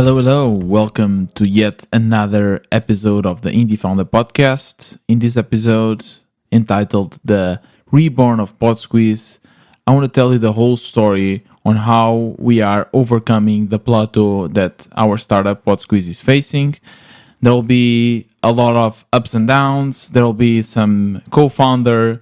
Hello, hello. Welcome to yet another episode of the Indie Founder Podcast. In this episode, entitled The Reborn of Podsqueeze, I want to tell you the whole story on how we are overcoming the plateau that our startup Podsqueeze is facing. There will be a lot of ups and downs. There will be some co-founders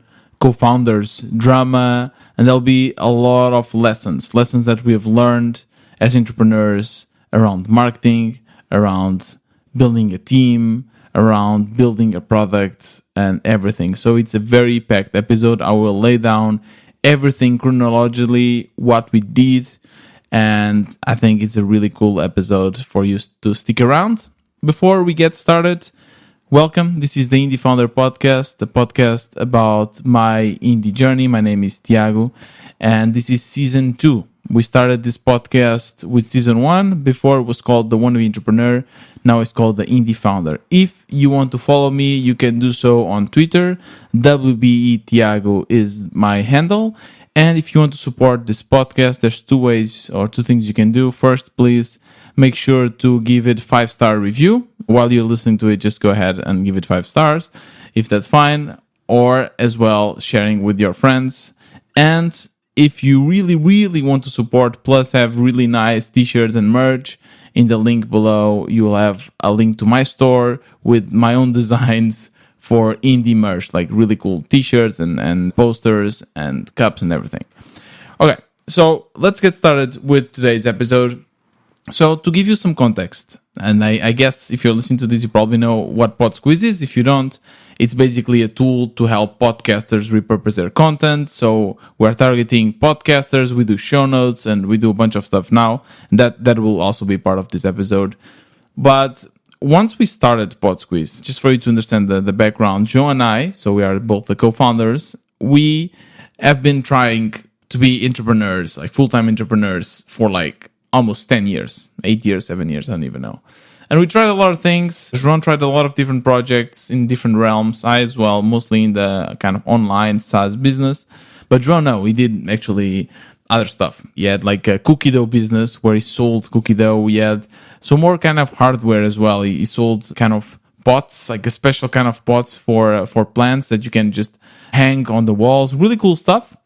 drama, and there'll be a lot of lessons that we have learned as entrepreneurs around marketing, around building a team, around building a product and everything. So it's a very packed episode. I will lay down everything chronologically, what we did, and I think it's a really cool episode for you to stick around. Before we get started, welcome. This is the Indie Founder Podcast, the podcast about my indie journey. My name is Tiago, and this is season 2. We started this podcast with season 1. Before it was called The Wannabe Entrepreneur. Now it's called The Indie Founder. If you want to follow me, you can do so on Twitter. WBE Tiago is my handle. And if you want to support this podcast, there's two things you can do. First, please make sure to give it 5-star review. While you're listening to it, just go ahead and give it 5 stars, if that's fine. Or as well, sharing with your friends. And if you really want to support, plus have really nice t-shirts and merch, in the link below, you will have a link to my store with my own designs for indie merch, like really cool t-shirts and posters and cups and everything. Okay, so let's get started with today's episode. So to give you some context, and I guess if you're listening to this, you probably know what Podsqueeze is. If you don't, it's basically a tool to help podcasters repurpose their content. So we're targeting podcasters, we do show notes, and we do a bunch of stuff now. And that will also be part of this episode. But once we started Podsqueeze, just for you to understand the background, Joe and I, so we are both the co-founders, we have been trying to be entrepreneurs, like full-time entrepreneurs for like almost 10 years, 8 years, 7 years, I don't even know. And we tried a lot of things. João tried a lot of different projects in different realms. I as well, mostly in the kind of online SaaS business. But João, no, he did actually other stuff. He had like a cookie dough business where he sold cookie dough. He had some more kind of hardware as well. He sold kind of pots, like a special kind of pots for plants that you can just hang on the walls. Really cool stuff.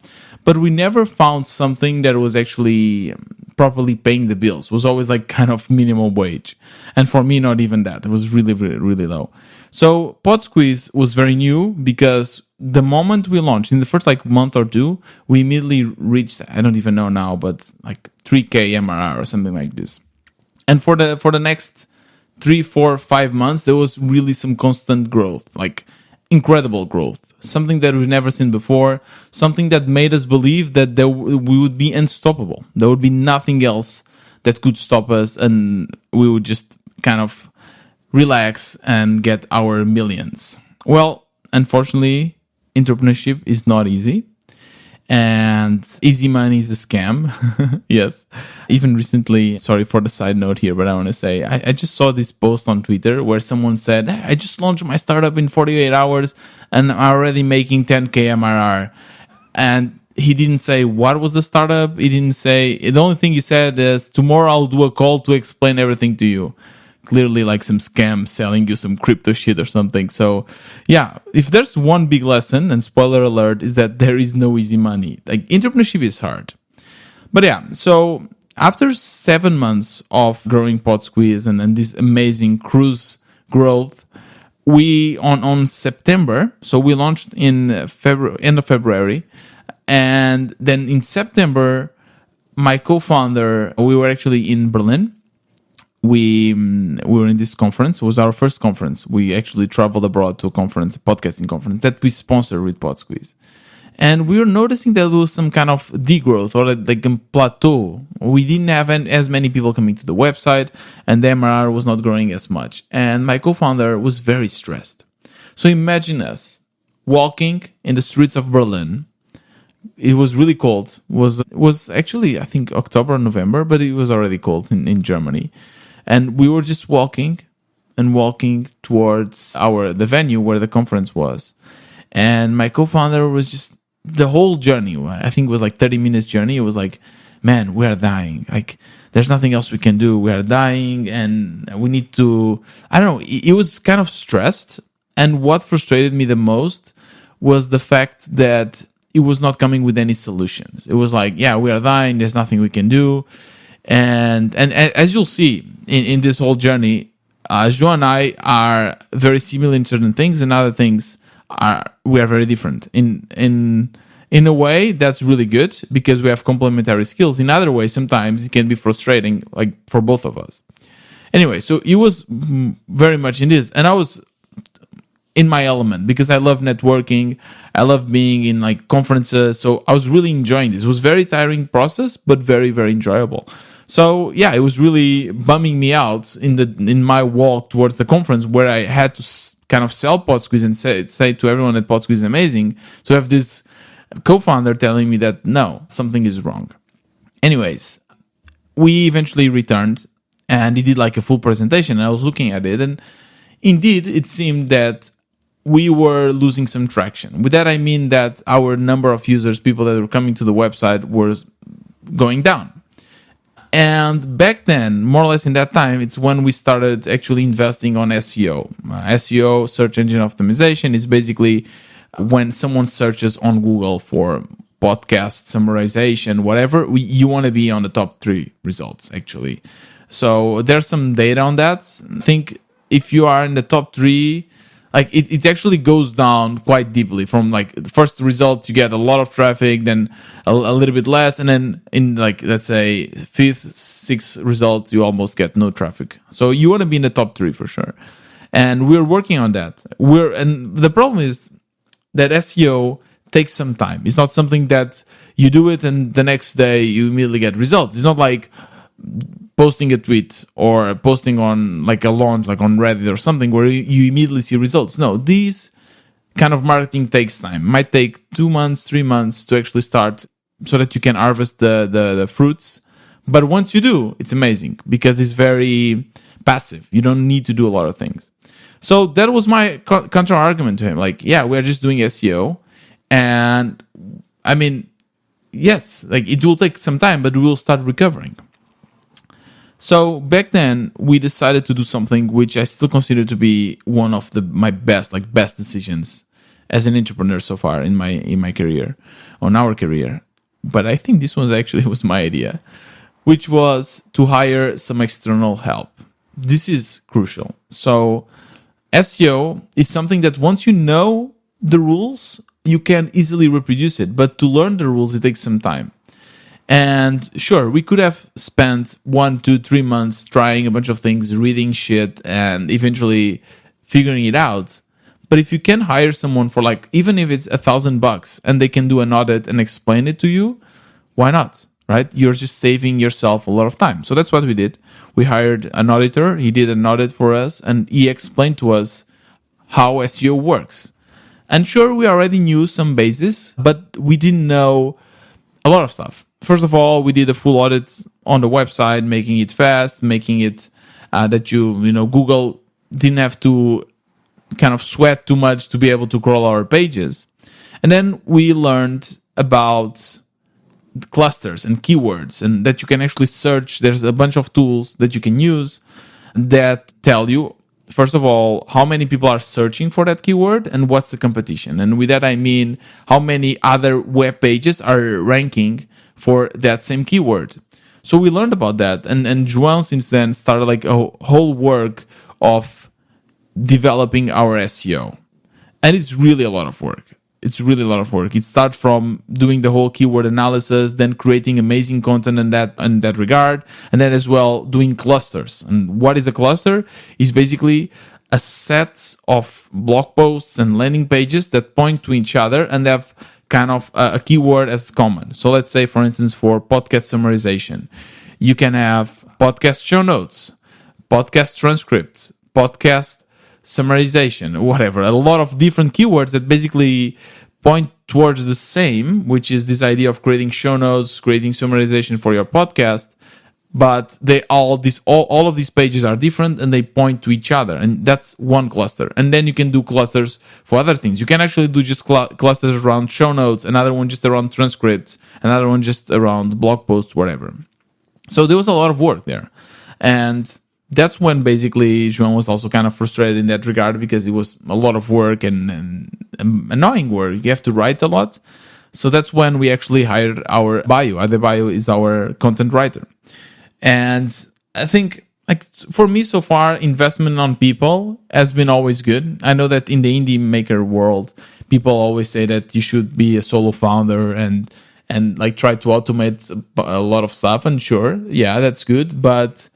But we never found something that was actually properly paying the bills. It was always like kind of minimum wage. And for me, not even that. It was really low. So Podsqueeze was very new because the moment we launched, in the first like month or two, we immediately reached, I don't even know now, but like 3K MRR or something like this. And for the next 3, 4, 5 months, there was really some constant growth, like incredible growth. Something that we've never seen before, something that made us believe that we would be unstoppable. There would be nothing else that could stop us, and we would just kind of relax and get our millions. Well, unfortunately, entrepreneurship is not easy, and easy money is a scam. Yes. Even recently, sorry for the side note here, but I want to say, I just saw this post on Twitter where someone said, hey, I just launched my startup in 48 hours and I'm already making 10K MRR. And he didn't say what was the startup. He didn't say, the only thing he said is, tomorrow I'll do a call to explain everything to you. Clearly like some scam selling you some crypto shit or something. So yeah, if there's one big lesson, and spoiler alert, is that there is no easy money. Like entrepreneurship is hard. But yeah, so after 7 months of growing Podsqueeze and this amazing cruise growth, we on September, so we launched in end of February, and then in September, my co-founder, we were actually in Berlin. We were in this conference. It was our first conference. We actually traveled abroad to a conference, a podcasting conference that we sponsored with Podsqueeze. And we were noticing that there was some kind of degrowth or like a plateau. We didn't have as many people coming to the website, and the MRR was not growing as much. And my co-founder was very stressed. So imagine us walking in the streets of Berlin. It was really cold. It was actually, I think, October or November, but it was already cold in Germany. And we were just walking towards the venue where the conference was. And my co-founder was just, the whole journey, I think it was like 30 minutes journey. It was like man, we are dying. Like, there's nothing else we can do. We are dying, and we need to. I don't know. It was kind of stressed, and what frustrated me the most was the fact that it was not coming with any solutions. It was like, yeah, we are dying. There's nothing we can do, and as you'll see in this whole journey, João and I are very similar in certain things, and other things we are very different. In a way, that's really good because we have complementary skills. In other ways, sometimes it can be frustrating, like for both of us. Anyway, so it was very much in this, and I was in my element because I love networking. I love being in like conferences. So I was really enjoying this. It was a very tiring process, but very, very enjoyable. So yeah, it was really bumming me out in my walk towards the conference where I had to kind of sell Podsqueeze and say to everyone that Podsqueeze is amazing, to have this co-founder telling me that no, something is wrong. Anyways, we eventually returned and he did like a full presentation, and I was looking at it, and indeed it seemed that we were losing some traction. With that I mean that our number of users, people that were coming to the website, was going down. And back then, more or less in that time, it's when we started actually investing on SEO. SEO, search engine optimization, is basically when someone searches on Google for podcast summarization, whatever, you want to be on the top 3 results, actually. So there's some data on that. I think if you are in the top 3, like it actually goes down quite deeply. From like the first result, you get a lot of traffic, then a little bit less, and then in like, let's say 5th, 6th result, you almost get no traffic. So you want to be in the top 3 for sure. And we're working on that. And the problem is that SEO takes some time. It's not something that you do it and the next day you immediately get results. It's not like posting a tweet or posting on like a launch, like on Reddit or something, where you immediately see results. No, these kind of marketing takes time. It might take 2 months, 3 months to actually start so that you can harvest the fruits. But once you do, it's amazing because it's very passive. You don't need to do a lot of things. So that was my counter argument to him. Like, yeah, we're just doing SEO. And I mean, yes, like it will take some time, but we will start recovering. So back then we decided to do something which I still consider to be one of my best decisions as an entrepreneur so far in my career, on our career. But I think this one actually was my idea, which was to hire some external help. This is crucial. So SEO is something that once you know the rules, you can easily reproduce it. But to learn the rules, it takes some time. And sure, we could have spent 1, 2, 3 months trying a bunch of things, reading shit, and eventually figuring it out. But if you can hire someone for like, even if it's $1,000 and they can do an audit and explain it to you, why not? Right? You're just saving yourself a lot of time. So that's what we did. We hired an auditor. He did an audit for us and he explained to us how SEO works. And sure, we already knew some basis, but we didn't know a lot of stuff. First of all, we did a full audit on the website, making it fast, making it that Google didn't have to kind of sweat too much to be able to crawl our pages. And then we learned about clusters and keywords, and that you can actually search. There's a bunch of tools that you can use that tell you, first of all, how many people are searching for that keyword and what's the competition. And with that, I mean how many other web pages are ranking for that same keyword. So we learned about that. And João since then started like a whole work of developing our SEO. And it's really a lot of work. It starts from doing the whole keyword analysis, then creating amazing content in that regard, and then as well doing clusters. And what is a cluster? Is basically a set of blog posts and landing pages that point to each other and have kind of a keyword as common. So let's say, for instance, for podcast summarization, you can have podcast show notes, podcast transcripts, podcast summarization, whatever, a lot of different keywords that basically point towards the same, which is this idea of creating show notes, creating summarization for your podcast, but all of these pages are different and they point to each other, and that's one cluster. And then you can do clusters for other things. You can actually do just clusters around show notes, another one just around transcripts, another one just around blog posts, whatever. So there was a lot of work there, and that's when basically João was also kind of frustrated in that regard, because it was a lot of work and annoying work. You have to write a lot. So that's when we actually hired our bio. Adebayo is our content writer. And I think, like, for me so far, investment on people has been always good. I know that in the indie maker world, people always say that you should be a solo founder and like try to automate a lot of stuff. And sure, yeah, that's good, but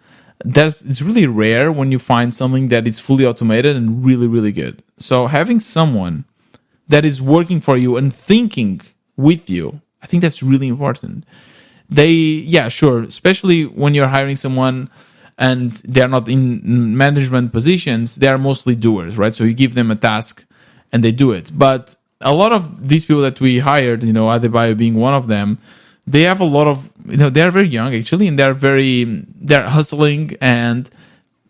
it's really rare when you find something that is fully automated and really, really good. So having someone that is working for you and thinking with you, I think that's really important. Sure, especially when you're hiring someone and they're not in management positions, they are mostly doers, right? So you give them a task and they do it. But a lot of these people that we hired, Adebayo being one of them, they have a lot of, they're very young actually, and they're hustling, and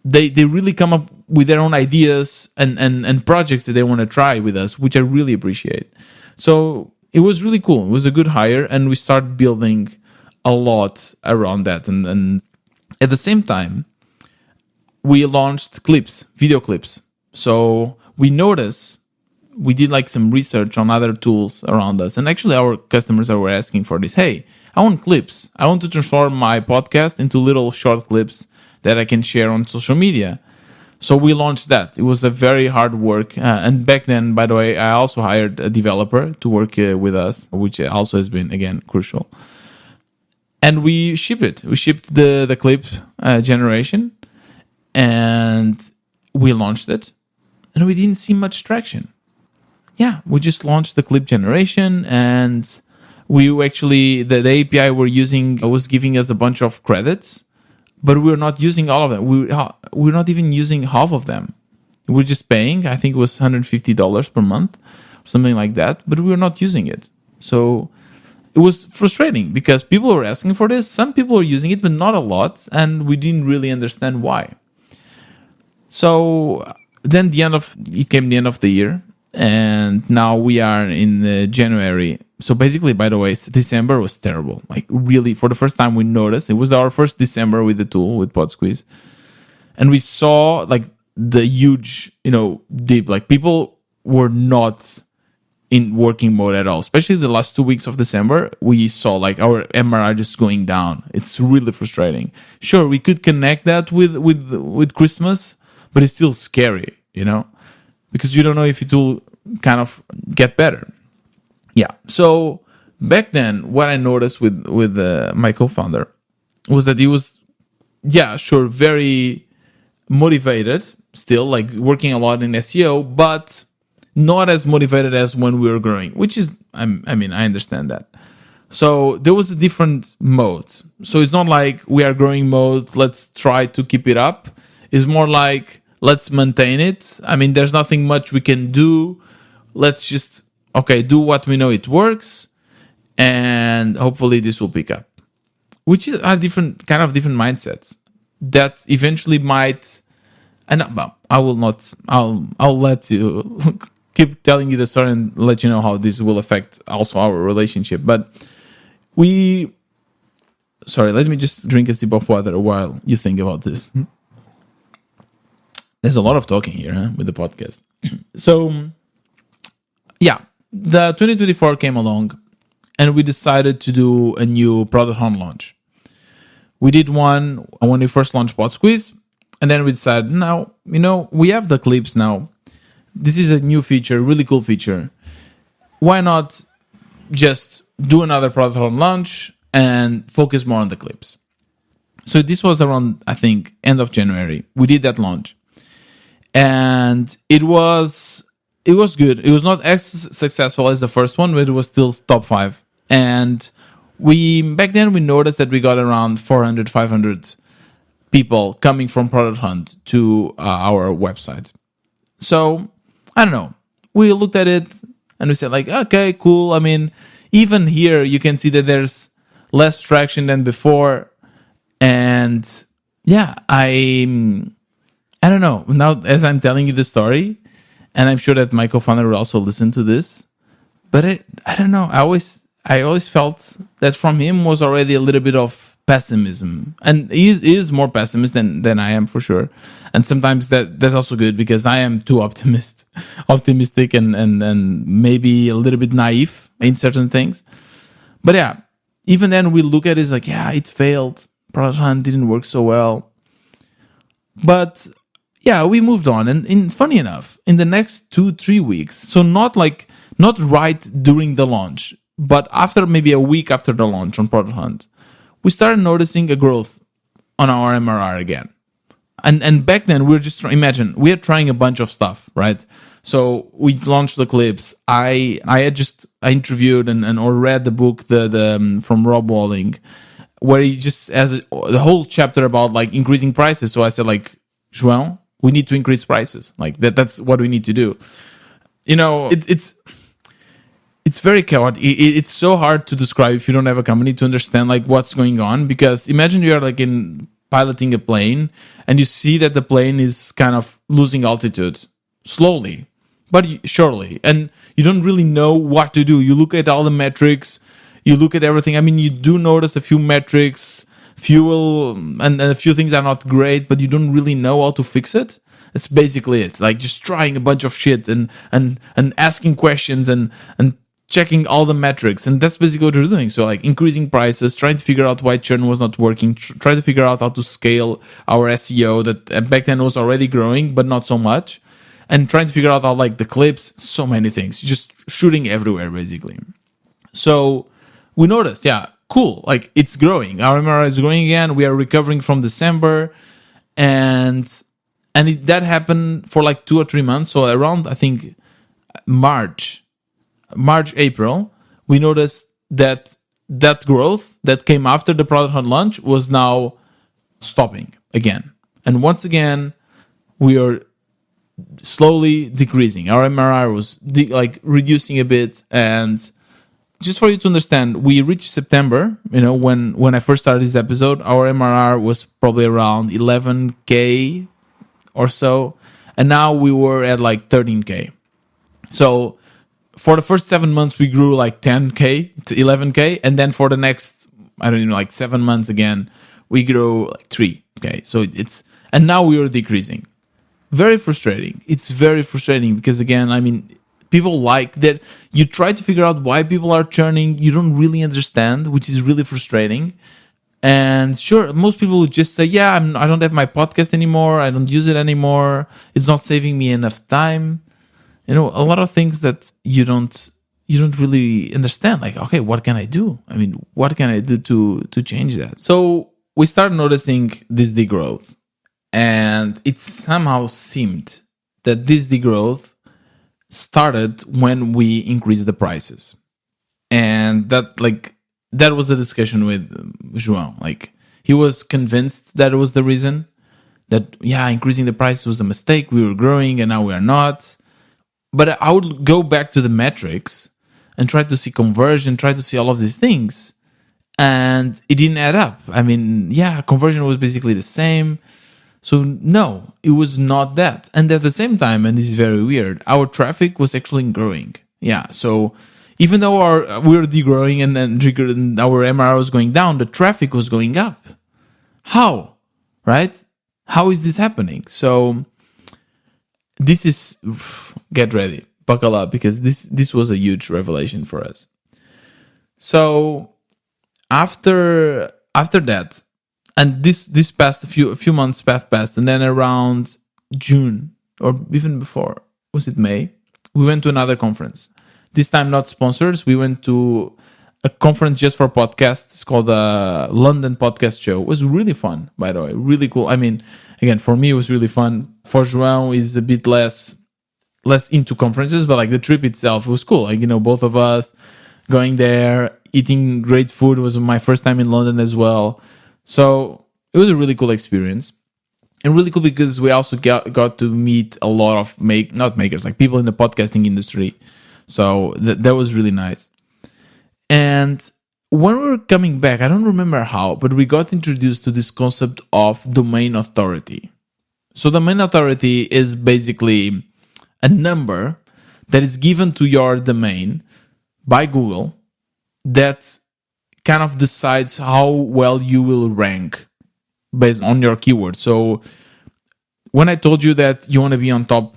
they really come up with their own ideas and projects that they want to try with us, which I really appreciate. So it was really cool. It was a good hire, and we started building a lot around that. And at the same time, we launched video clips. So we noticed, we did like some research on other tools around us. And actually our customers were asking for this. Hey, I want clips. I want to transform my podcast into little short clips that I can share on social media. So we launched that. It was a very hard work. And back then, by the way, I also hired a developer to work with us, which also has been, again, crucial. And we shipped it. We shipped the clip generation, and we launched it. And we didn't see much traction. Yeah, we just launched the clip generation, and we actually, the API we're using was giving us a bunch of credits, but we're not using all of them. We're not even using half of them. We're just paying, I think it was $150 per month, something like that, but we're not using it. So it was frustrating because people were asking for this. Some people were using it, but not a lot, and we didn't really understand why. So then it came the end of the year, and now we are in January. So basically, by the way, December was terrible. Like really, for the first time we noticed, it was our first December with the tool, with Podsqueeze. And we saw like the huge, dip. Like people were not in working mode at all. Especially the last 2 weeks of December, we saw like our MRR just going down. It's really frustrating. Sure, we could connect that with Christmas, but it's still scary, because you don't know if it will kind of get better. Yeah. So back then, what I noticed with my co-founder was that he was, very motivated, still like working a lot in SEO, but not as motivated as when we were growing, which is, I understand that. So there was a different mode. So it's not like we are growing mode, let's try to keep it up. It's more like, let's maintain it. There's nothing much we can do. Let's just, do what we know it works, and hopefully this will pick up. Which are different mindsets that eventually might, and I will not, I'll let you keep telling you the story and let you know how this will affect also our relationship. But let me just drink a sip of water while you think about this. There's a lot of talking here with the podcast. So, the 2024 came along, and we decided to do a new ProductHunt launch. We did one when we first launched Podsqueeze, and then we decided, now, we have the clips now. This is a new feature, really cool feature. Why not just do another ProductHunt launch and focus more on the clips? So this was around, I think, end of January. We did that launch. And it was good. It was not as successful as the first one, but it was still top 5. And back then we noticed that we got around 400, 500 people coming from ProductHunt to our website. So I don't know. We looked at it and we said like, okay, cool. Even here you can see that there's less traction than before. And yeah, I don't know. Now, as I'm telling you the story, and I'm sure that my co-founder will also listen to this, but I don't know. I always felt that from him was already a little bit of pessimism, and he is more pessimist than I am for sure. And sometimes that's also good because I am too optimistic, and maybe a little bit naive in certain things. But yeah, even then we look at it like, yeah, it failed. Product Hunt didn't work so well. But yeah, we moved on. And funny enough, in the next 2-3 weeks, so not right during the launch, but after maybe a week after the launch on Product Hunt, we started noticing a growth on our MRR again. And back then we were just imagine we are trying a bunch of stuff, right? So we launched the clips. I interviewed and or read the book the from Rob Walling, where he just has the whole chapter about like increasing prices. So I said like, João, we need to increase prices. Like that's what we need to do. It's very chaotic. It's so hard to describe if you don't have a company to understand like what's going on. Because imagine you're like in piloting a plane and you see that the plane is kind of losing altitude slowly, but surely, and you don't really know what to do. You look at all the metrics, you look at everything. I mean, you do notice a few metrics, fuel, and a few things are not great, but you don't really know how to fix it. That's basically it. Like just trying a bunch of shit and asking questions and checking all the metrics, and that's basically what you're doing. So like increasing prices, trying to figure out why churn was not working, try to figure out how to scale our SEO that back then was already growing but not so much, and trying to figure out how like the clips, so many things, just shooting everywhere basically. So we noticed, yeah, cool, like it's growing, our MRR is growing again, we are recovering from December, and that happened for like 2 or 3 months. So around I think March, April, we noticed that growth that came after the Product Hunt launch was now stopping again. And once again, we are slowly decreasing. Our MRR was reducing a bit. And just for you to understand, we reached September, when I first started this episode, our MRR was probably around 11K or so. And now we were at like 13K. So for the first 7 months, we grew like 10K to 11K. And then for the next, I don't know, like 7 months again, we grew like 3K. So and now we are decreasing. Very frustrating. It's very frustrating because, again, I mean, people like that. You try to figure out why people are churning. You don't really understand, which is really frustrating. And sure, most people would just say, yeah, I don't have my podcast anymore. I don't use it anymore. It's not saving me enough time. A lot of things that you don't really understand. Like, okay, what can I do? I mean, what can I do to change that? So we started noticing this degrowth, and it somehow seemed that this degrowth started when we increased the prices, and that was the discussion with João. Like, he was convinced that it was the reason. That increasing the price was a mistake. We were growing, and now we are not. But I would go back to the metrics and try to see conversion, try to see all of these things. And it didn't add up. I mean, conversion was basically the same. So no, it was not that. And at the same time, and this is very weird, our traffic was actually growing. Yeah, so even though we were degrowing and our MRR was going down, the traffic was going up. How? Right? How is this happening? So this is, get ready, buckle up, because this was a huge revelation for us. So after that, and this passed a few months passed, and then around June or even before, was it May? We went to another conference. This time not sponsors. We went to a conference just for podcasts. It's called the London Podcast Show. It was really fun, by the way, really cool. I mean, again, for me, it was really fun. For João, is a bit less into conferences, but like the trip itself was cool. Like, both of us going there, eating great food. It was my first time in London as well. So it was a really cool experience. And really cool because we also got to meet a lot of not makers, like people in the podcasting industry. So that was really nice. And when we were coming back, I don't remember how, but we got introduced to this concept of domain authority. So domain authority is basically a number that is given to your domain by Google that kind of decides how well you will rank based on your keyword. So when I told you that you want to be on top,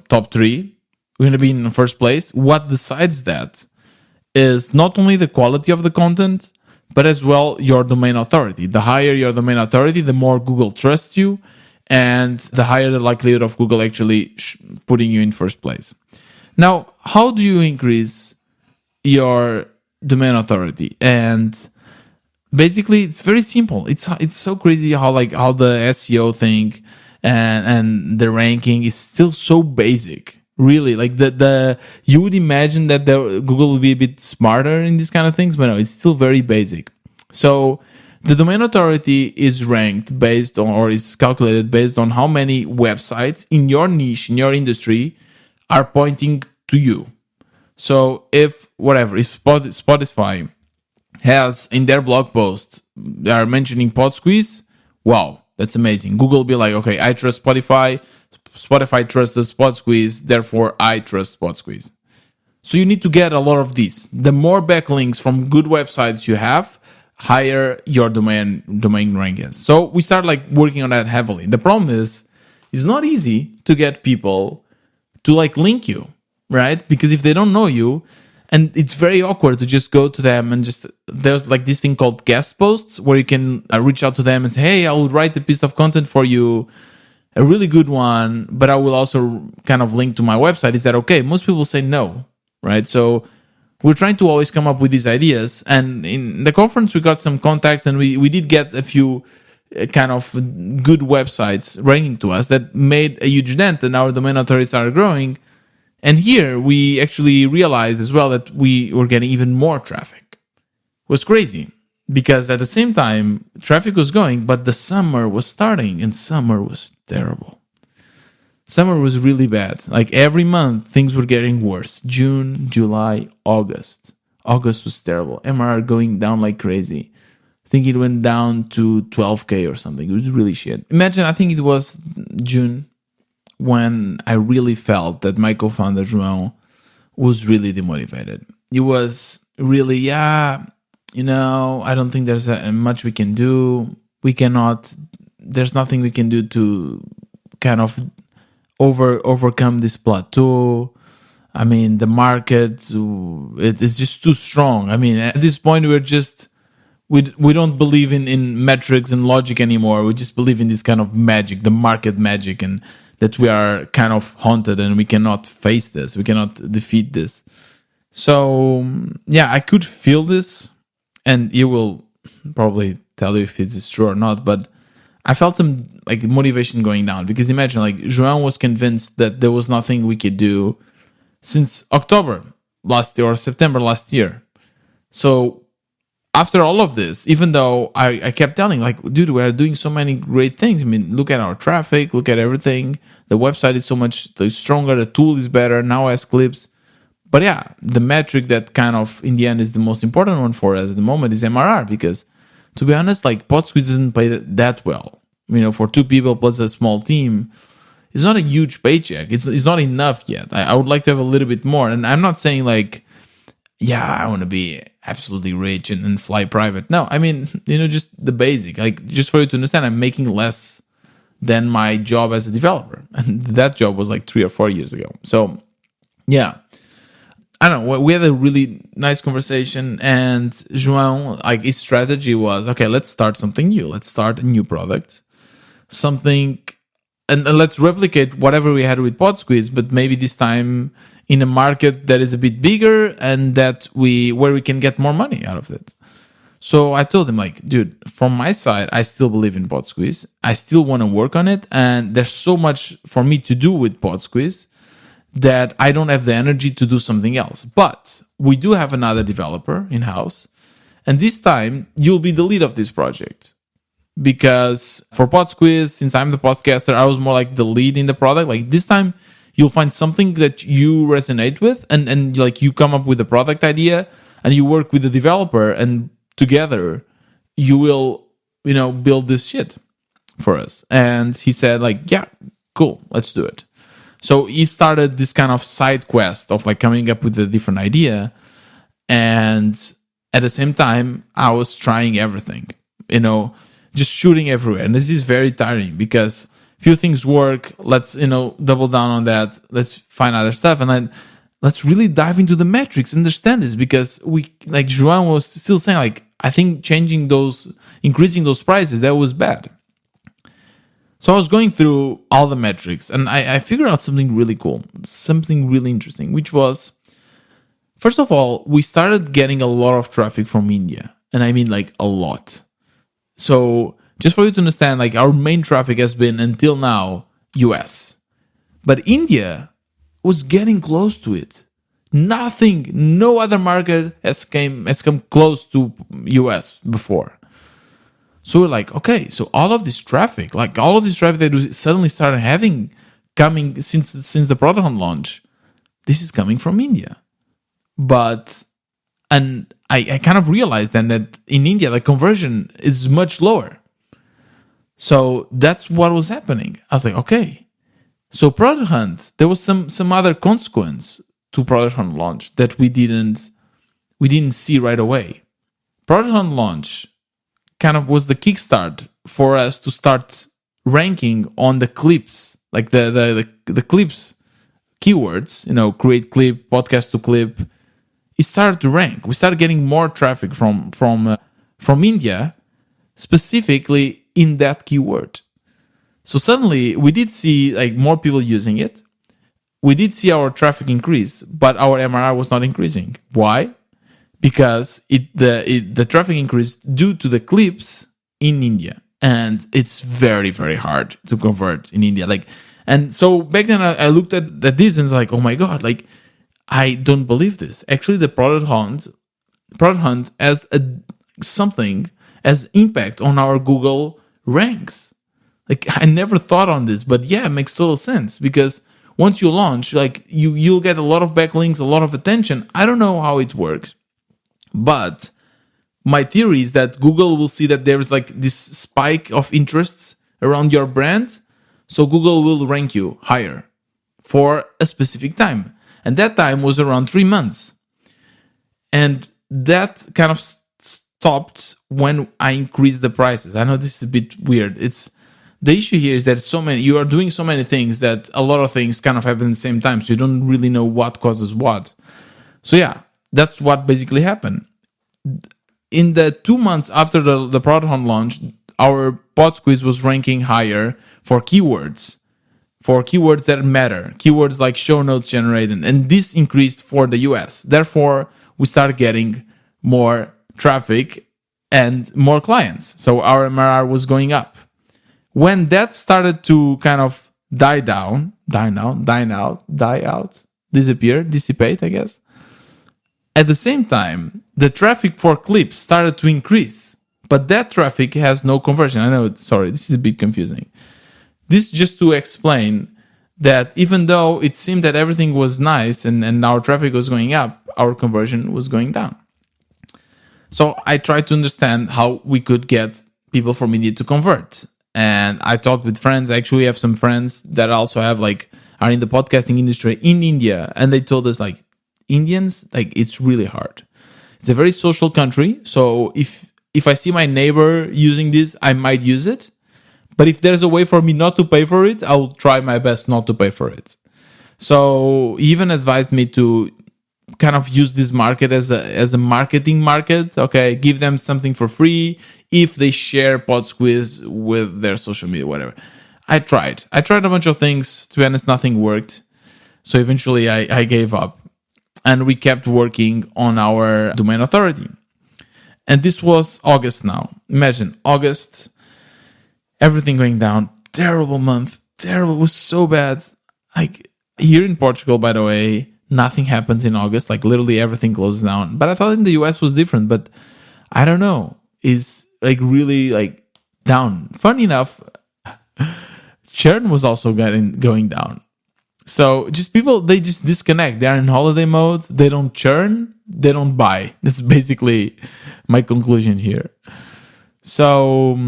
top 3, you're going to be in the first place, what decides that is not only the quality of the content, but as well your domain authority. The higher your domain authority, the more Google trusts you, and the higher the likelihood of Google actually putting you in first place. Now, how do you increase your domain authority? And basically, it's very simple. It's so crazy how the SEO thing and the ranking is still so basic. Really, like the you would imagine that Google will be a bit smarter in these kind of things, but no, it's still very basic. So the domain authority is ranked based on, or is calculated based on how many websites in your niche, in your industry, are pointing to you. So if Spotify has in their blog posts, they are mentioning Podsqueeze, wow, that's amazing. Google will be like, okay, I trust Spotify. Spotify trusts the Podsqueeze, therefore I trust Podsqueeze. So you need to get a lot of these. The more backlinks from good websites you have, higher your domain rank is. So we start working on that heavily. The problem is, it's not easy to get people to link you, right? Because if they don't know you, and it's very awkward to just go to them and there's this thing called guest posts where you can reach out to them and say, hey, I will write a piece of content for you, a really good one, but I will also kind of link to my website. Is that okay? Most people say no, right? So we're trying to always come up with these ideas. And in the conference, we got some contacts, and we did get a few kind of good websites ranking to us that made a huge dent, and our domain authority started growing. And here we actually realized as well that we were getting even more traffic. It was crazy. Because at the same time, traffic was going, but the summer was starting, and summer was terrible. Summer was really bad. Every month, things were getting worse. June, July, August. August was terrible. MRR going down like crazy. I think it went down to 12K or something. It was really shit. Imagine, I think it was June when I really felt that my co-founder, João, was really demotivated. He was really, I don't think there's much we can do. There's nothing we can do to kind of overcome this plateau. I mean, the market, it's just too strong. I mean, at this point, we don't believe in metrics and logic anymore. We just believe in this kind of magic, the market magic, and that we are kind of haunted and we cannot face this. We cannot defeat this. So, yeah, I could feel this. And he will probably tell you if it is true or not, but I felt some motivation going down, because imagine João was convinced that there was nothing we could do since October last year or September last year. So after all of this, even though I kept telling dude, we are doing so many great things. I mean, look at our traffic, look at everything. The website is so much stronger. The tool is better. Now has clips. But yeah, the metric that kind of in the end is the most important one for us at the moment is MRR, because to be honest, Podsqueeze doesn't pay that well. For 2 people plus a small team, it's not a huge paycheck. It's not enough yet. I would like to have a little bit more. And I'm not saying I want to be absolutely rich and fly private. No, I mean, just the basic. Just for you to understand, I'm making less than my job as a developer. And that job was 3 or 4 years ago. So yeah. I don't know, we had a really nice conversation, and João, his strategy was, okay, let's start something new. Let's start a new product, something, and let's replicate whatever we had with Podsqueeze, but maybe this time in a market that is a bit bigger and where we can get more money out of it. So I told him, dude, from my side, I still believe in Podsqueeze. I still want to work on it, and there's so much for me to do with Podsqueeze that I don't have the energy to do something else. But we do have another developer in-house, and this time you'll be the lead of this project. Because for Podsqueeze, since I'm the podcaster, I was more the lead in the product. This time you'll find something that you resonate with, and you come up with a product idea. and you work with the developer, and together you will, build this shit for us. And he said like, yeah, cool, let's do it. So he started this kind of side quest of like coming up with a different idea. And at the same time, I was trying everything, just shooting everywhere. And this is very tiring because few things work. Let's, double down on that. Let's find other stuff. And then let's really dive into the metrics, understand this, because like João was still saying, like, I think increasing those prices, that was bad. So I was going through all the metrics and I figured out something really cool, something really interesting, which was, first of all, we started getting a lot of traffic from India. And I mean like a lot. So just for you to understand, like our main traffic has been until now US. But India was getting close to it. No other market has come close to US before. So we're like, okay, so all of this traffic that we suddenly started coming since the ProductHunt launch, this is coming from India. And I kind of realized then that in India, the conversion is much lower. So that's what was happening. I was like, okay. So ProductHunt, there was some other consequence to ProductHunt launch that we didn't see right away. ProductHunt launch kind of was the kickstart for us to start ranking on the clips, like the clips keywords, create clip, podcast to clip. It started to rank. We started getting more traffic from India, specifically in that keyword. So suddenly we did see like more people using it. We did see our traffic increase, but our MRR was not increasing. Why? Because the traffic increased due to the clips in India, and it's very, very hard to convert in India. And so back then I looked at this and was like, oh my god, like I don't believe this. Actually, the ProductHunt has impact on our Google ranks. Like I never thought on this, but yeah, it makes total sense because once you launch, like you'll get a lot of backlinks, a lot of attention. I don't know how it works. But my theory is that Google will see that there's like this spike of interests around your brand. So Google will rank you higher for a specific time. And that time was around 3 months. And that kind of stopped when I increased the prices. I know this is a bit weird. The issue here is that you are doing so many things that a lot of things kind of happen at the same time. So you don't really know what causes what. So yeah. That's what basically happened. In the 2 months after the ProductHunt launch, our Podsqueeze was ranking higher for keywords that matter, keywords like show notes generated, and this increased for the US. Therefore, we started getting more traffic and more clients. So our MRR was going up. When that started to kind of dissipate, I guess. At the same time, the traffic for clips started to increase, but that traffic has no conversion. I know, this is a bit confusing. This is just to explain that even though it seemed that everything was nice and our traffic was going up, our conversion was going down. So I tried to understand how we could get people from India to convert. And I talked with friends. I actually have some friends that also are in the podcasting industry in India. And they told us like, Indians, like it's really hard. It's a very social country. So if I see my neighbor using this, I might use it. But if there's a way for me not to pay for it, I will try my best not to pay for it. So he even advised me to kind of use this market as a marketing market. Okay, give them something for free if they share Podsqueeze with their social media, whatever. I tried a bunch of things. To be honest, nothing worked. So eventually I gave up. And we kept working on our domain authority. And this was August now. Imagine, August, everything going down. Terrible month. Terrible. It was so bad. Like, here in Portugal, by the way, nothing happens in August. Like, literally everything closes down. But I thought in the US was different. But I don't know. It's, like, really, like, down. Funny enough, churn was also going down. So just people, they just disconnect. They're in holiday mode. They don't churn. They don't buy. That's basically my conclusion here. So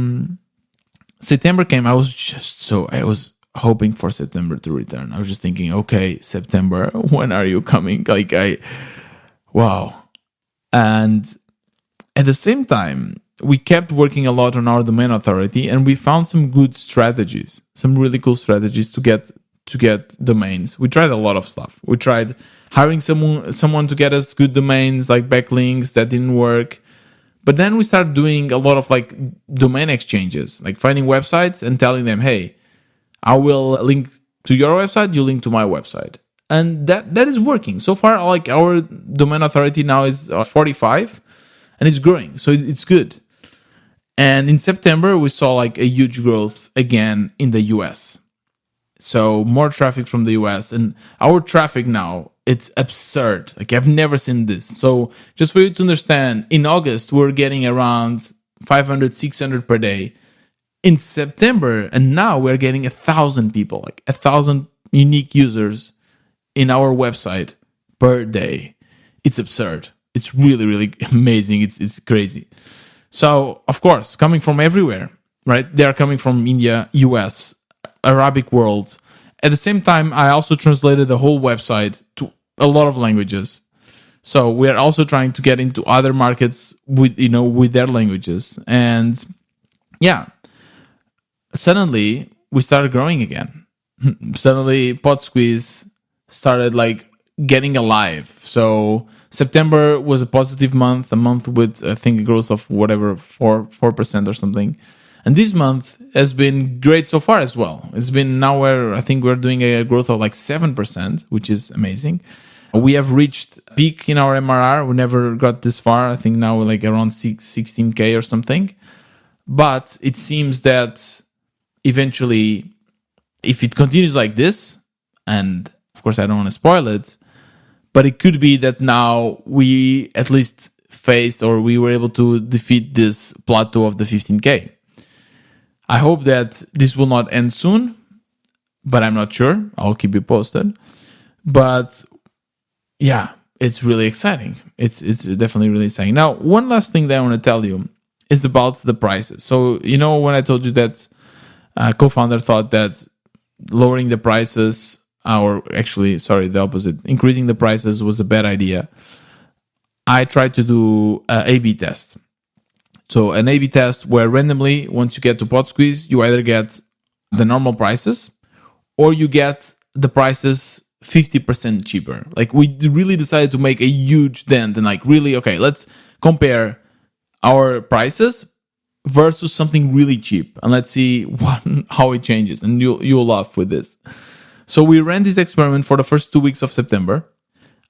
September came. I was hoping for September to return. I was just thinking, okay, September, when are you coming? Wow. And at the same time, we kept working a lot on our domain authority, and we found some good strategies, some really cool strategies to get domains. We tried a lot of stuff. We tried hiring someone to get us good domains like backlinks. That didn't work. But then we started doing a lot of like domain exchanges, like finding websites and telling them, hey, I will link to your website, you link to my website. And that is working. So far, like our domain authority now is 45 and it's growing. So it's good. And in September, we saw like a huge growth again in the US. So more traffic from the US, and our traffic now, it's absurd. Like I've never seen this. So just for you to understand, in August, we're getting around 500, 600 per day. In September, and now we're getting 1,000 people, like 1,000 unique users in our website per day. It's absurd. It's really, really amazing. It's crazy. So, of course, coming from everywhere, right? They are coming from India, US, Arabic world. At the same time, I also translated the whole website to a lot of languages. So we are also trying to get into other markets with their languages. And yeah, suddenly we started growing again. Suddenly Podsqueeze started like getting alive. So September was a positive month, a month with I think a growth of whatever 4% or something. And this month has been great so far as well. It's been now where I think we're doing a growth of like 7%, which is amazing. We have reached peak in our MRR. We never got this far. I think now we're like around 16K or something. But it seems that eventually, if it continues like this, and of course I don't want to spoil it, but it could be that now we at least faced or we were able to defeat this plateau of the 15K. I hope that this will not end soon, but I'm not sure. I'll keep you posted. But yeah, it's really exciting. It's definitely really exciting. Now, one last thing that I want to tell you is about the prices. So, when I told you that co-founder thought that lowering the prices, or actually, sorry, the opposite, increasing the prices was a bad idea, I tried to do an A/B test. So an A/B test where randomly, once you get to Podsqueeze, you either get the normal prices or you get the prices 50% cheaper. Like we really decided to make a huge dent and like really, okay, let's compare our prices versus something really cheap and let's see how it changes. And you'll laugh with this. So we ran this experiment for the first 2 weeks of September.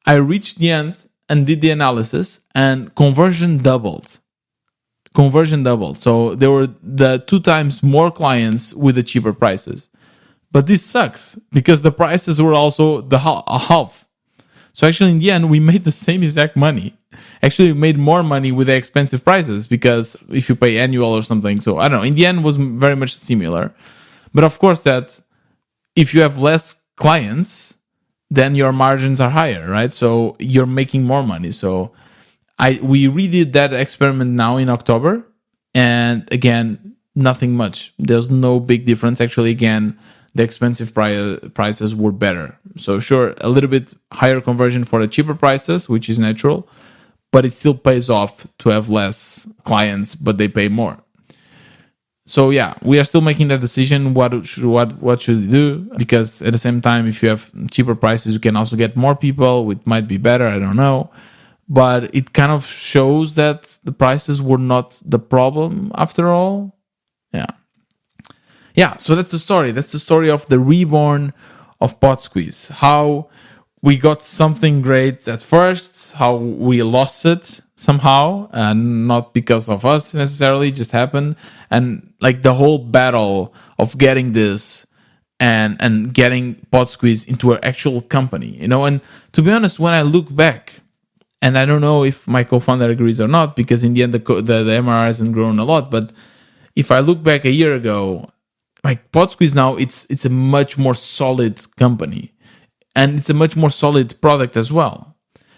I reached the end and did the analysis and conversion doubled. So there were the 2 times more clients with the cheaper prices. But this sucks because the prices were also a half. So actually in the end, we made the same exact money. Actually, we made more money with the expensive prices because if you pay annual or something. So I don't know, in the end was very much similar. But of course that if you have less clients, then your margins are higher, right? So you're making more money. So we redid that experiment now in October, and again, nothing much. There's no big difference. Actually, again, the expensive prices were better. So sure, a little bit higher conversion for the cheaper prices, which is natural, but it still pays off to have less clients, but they pay more. So yeah, we are still making that decision. What should we do? Because at the same time, if you have cheaper prices, you can also get more people, which might be better. I don't know. But it kind of shows that the prices were not the problem after all. Yeah, so that's the story. That's the story of the reborn of Podsqueeze. How we got something great at first, how we lost it somehow, and not because of us necessarily, just happened. And like the whole battle of getting this and getting Podsqueeze into an actual company, And to be honest, when I look back, and I don't know if my co-founder agrees or not, because in the end, the MRR hasn't grown a lot. But if I look back a year ago, like Podsqueeze now, it's a much more solid company. and it's a much more solid product as well.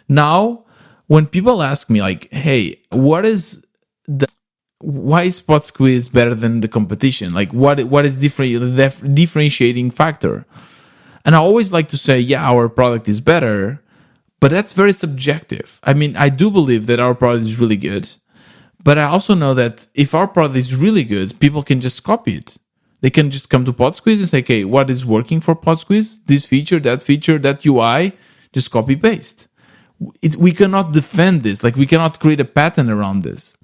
Now, when people ask me like, hey, why is Podsqueeze better than the competition? Like what is the differentiating factor? And I always like to say, yeah, our product is better, but that's very subjective. I mean, I do believe that our product is really good, but I also know that if our product is really good, people can just copy it. They can just come to Podsqueeze and say, okay, what is working for Podsqueeze? This feature, that UI, just copy paste. We cannot defend this. Like we cannot create a pattern around this.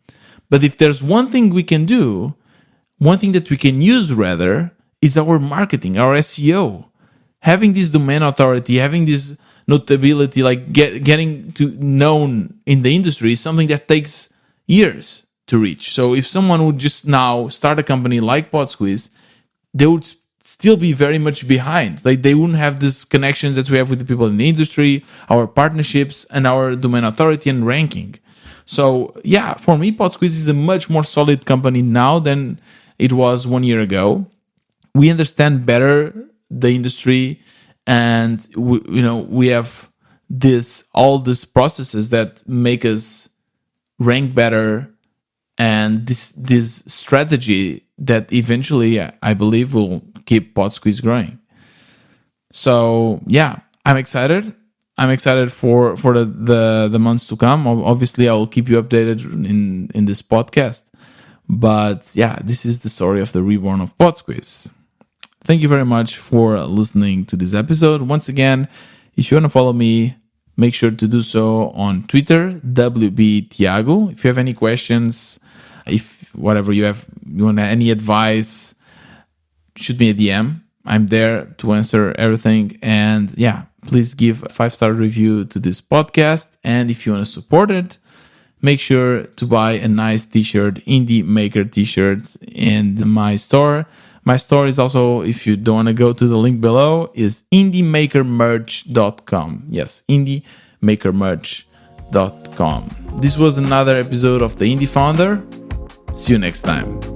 But if there's one thing we can do, one thing that we can use rather, is our marketing, our SEO. Having this domain authority, having this notability, like getting to known in the industry is something that takes years to reach. So if someone would just now start a company like Podsqueeze, they would still be very much behind. Like they wouldn't have these connections that we have with the people in the industry, our partnerships, and our domain authority and ranking. So yeah, for me, Podsqueeze is a much more solid company now than it was 1 year ago. We understand better the industry, and we have all these processes that make us rank better, and this strategy that eventually I believe will keep Podsqueeze growing. So yeah, I'm excited. I'm excited for the months to come. Obviously, I will keep you updated in this podcast. But yeah, this is the story of the reborn of Podsqueeze. Thank you very much for listening to this episode. Once again, if you want to follow me, make sure to do so on Twitter, WB Tiago. If you have any questions, if whatever you want any advice, shoot me a DM. I'm there to answer everything. And yeah, please give a 5-star review to this podcast. And if you want to support it, make sure to buy a nice t-shirt, Indie Maker t-shirts in my store. My store is also, if you don't want to go to the link below, is indiemakermerch.com. Yes, indiemakermerch.com. This was another episode of The Indie Founder. See you next time.